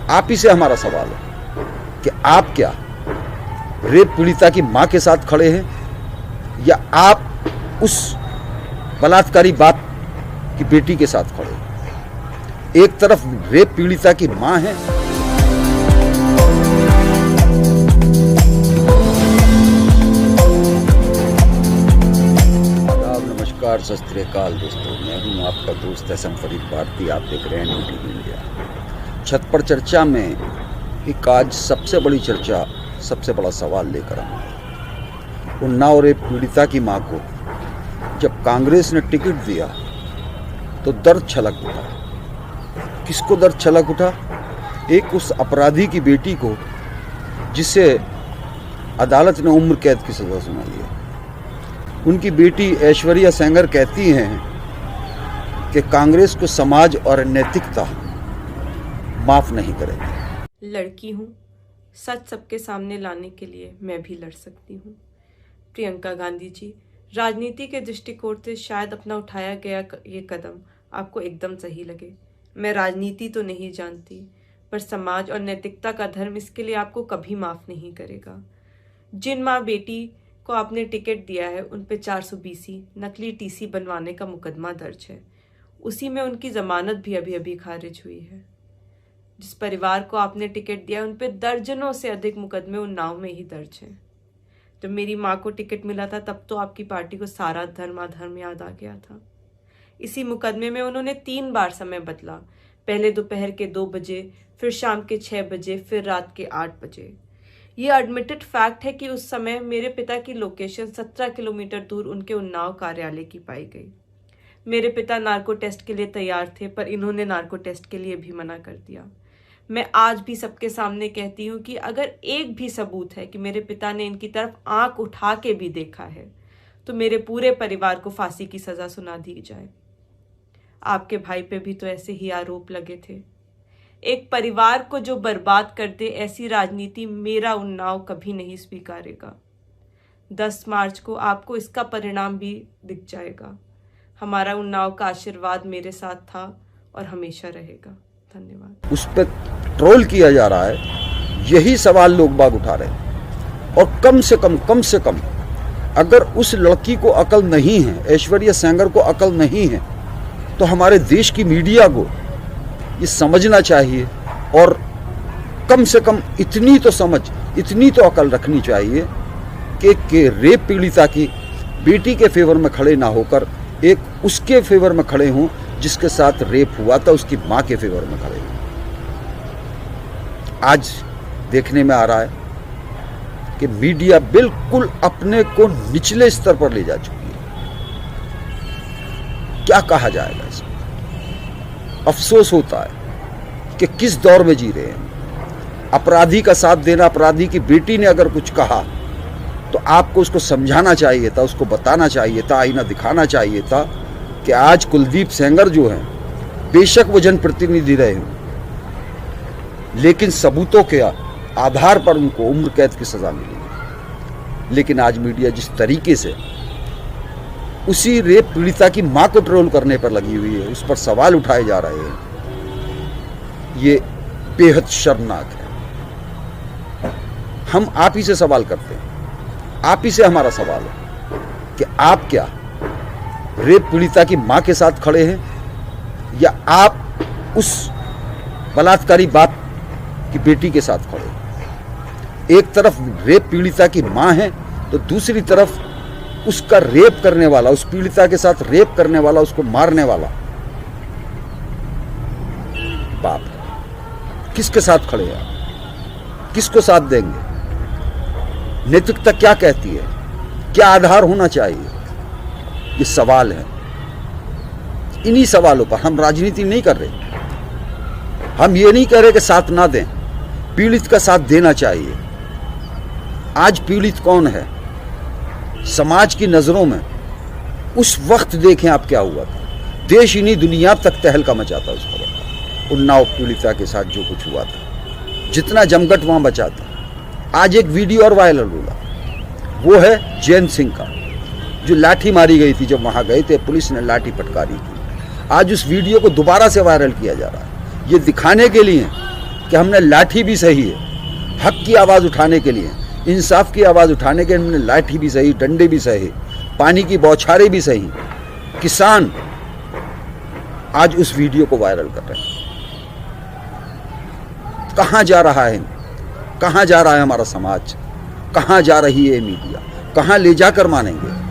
आप ही से हमारा सवाल है कि आप क्या रेप पीड़िता की मां के साथ खड़े हैं या आप उस बलात्कारी बाप की बेटी के साथ खड़े हैं। एक तरफ रेप पीड़िता की मां है, नमस्कार, सत श्री अकाल दोस्तों, मैं हूं आपका दोस्त एसएम फरीद भारती। आप देख रहे हैं न्यू टीवी इंडिया। छत पर चर्चा में एक आज सबसे बड़ी चर्चा, सबसे बड़ा सवाल लेकर आए। उन्नाव रेप पीड़िता की मां को जब कांग्रेस ने टिकट दिया तो दर्द छलक उठा। किसको दर्द छलक उठा? एक उस अपराधी की बेटी को जिसे अदालत ने उम्र कैद की सजा सुनाई है। उनकी बेटी ऐश्वर्या सेंगर कहती हैं कि कांग्रेस को समाज और नैतिकता माफ नहीं करेगी। लड़की हूँ, सच सबके सामने लाने के लिए मैं भी लड़ सकती हूँ। प्रियंका गांधी जी, राजनीति के दृष्टिकोण से शायद अपना उठाया गया ये कदम आपको एकदम सही लगे। मैं राजनीति तो नहीं जानती, पर समाज और नैतिकता का धर्म इसके लिए आपको कभी माफ नहीं करेगा। जिन माँ बेटी को आपने टिकट दिया है उन पे 420 नकली टीसी बनवाने का मुकदमा दर्ज है। उसी में उनकी जमानत भी अभी खारिज हुई है। जिस परिवार को आपने टिकट दिया उन पे दर्जनों से अधिक मुकदमे उन्नाव में ही दर्ज हैं। जब मेरी माँ को टिकट मिला था तब तो आपकी पार्टी को सारा धर्माधर्म याद आ गया था। इसी मुकदमे में उन्होंने 3 बार समय बदला, पहले दोपहर के 2 बजे, फिर शाम के 6 बजे, फिर रात के 8 बजे। ये एडमिटेड फैक्ट है कि उस समय मेरे पिता की लोकेशन 17 किलोमीटर दूर उनके उन्नाव कार्यालय की पाई गई। मेरे पिता नार्को टेस्ट के लिए तैयार थे, पर इन्होंने नार्को टेस्ट के लिए भी मना कर दिया। मैं आज भी सबके सामने कहती हूँ कि अगर एक भी सबूत है कि मेरे पिता ने इनकी तरफ आंख उठा के भी देखा है तो मेरे पूरे परिवार को फांसी की सजा सुना दी जाए। आपके भाई पे भी तो ऐसे ही आरोप लगे थे। एक परिवार को जो बर्बाद कर दे, ऐसी राजनीति मेरा उन्नाव कभी नहीं स्वीकारेगा। 10 मार्च को आपको इसका परिणाम भी दिख जाएगा। हमारा उन्नाव का आशीर्वाद मेरे साथ था और हमेशा रहेगा। धन्यवाद। उस पर ट्रोल किया जा रहा है, यही सवाल लोग बाग उठा रहे हैं। और कम से कम अगर उस लड़की को अकल नहीं है, ऐश्वर्या सेंगर को अकल नहीं है, तो हमारे देश की मीडिया को ये समझना चाहिए और कम से कम इतनी तो समझ, इतनी तो अकल रखनी चाहिए कि रेप पीड़िता की बेटी के फेवर में खड़े ना होकर एक उसके फेवर में खड़े हों जिसके साथ रेप हुआ था, उसकी मां के फेवर में खड़े हों। आज देखने में आ रहा है कि मीडिया बिल्कुल अपने को निचले स्तर पर ले जा चुकी है। क्या कहा जाएगा इसमें? अफसोस होता है कि किस दौर में जी रहे हैं। अपराधी का साथ देना, अपराधी की बेटी ने अगर कुछ कहा तो आपको उसको समझाना चाहिए था, उसको बताना चाहिए था, आईना दिखाना चाहिए था कि आज कुलदीप सेंगर जो हैं, बेशक वो जनप्रतिनिधि रहे हों, लेकिन सबूतों के आधार पर उनको उम्र कैद की सजा मिली। लेकिन आज मीडिया जिस तरीके से उसी रेप पीड़िता की मां को ट्रोल करने पर लगी हुई है, उस पर सवाल उठाए जा रहे हैं, ये बेहद शर्मनाक है। हम आप ही से सवाल करते हैं, आप ही से हमारा सवाल है कि आप क्या रेप पीड़िता की मां के साथ खड़े हैं या आप उस बलात्कारी बाप की बेटी के साथ खड़े हैं। एक तरफ रेप पीड़िता की मां है तो दूसरी तरफ उसका रेप करने वाला, उस पीड़िता के साथ रेप करने वाला, उसको मारने वाला बाप। किसके साथ खड़े हैं? किसको साथ देंगे? नैतिकता क्या कहती है? क्या आधार होना चाहिए? ये सवाल है। इन्हीं सवालों पर हम राजनीति नहीं कर रहे। हम ये नहीं कह रहे कि साथ ना दें, पीड़ित का साथ देना चाहिए। आज पीड़ित कौन है? समाज की नजरों में उस वक्त देखें आप क्या हुआ था। देश ही नहीं, दुनिया तक तहलका मचा था उस खबर का। उन्नाव पीड़िता के साथ जो कुछ हुआ था, जितना जमघट वहां बचा था। आज एक वीडियो और वायरल हुआ, वो है जैन सिंह का, जो लाठी मारी गई थी। जब वहां गए थे पुलिस ने लाठी फटकारी थी। आज उस वीडियो को दोबारा से वायरल किया जा रहा है, ये दिखाने के लिए कि हमने लाठी भी सही है, हक की आवाज़ उठाने के लिए, इंसाफ की आवाज़ उठाने के लिए हमने लाठी भी सही, डंडे भी सही, पानी की बौछारें भी सही। किसान आज उस वीडियो को वायरल कर रहे हैं। कहाँ जा रहा है, कहाँ जा रहा है हमारा समाज, कहाँ जा रही है मीडिया, कहाँ ले जाकर मानेंगे?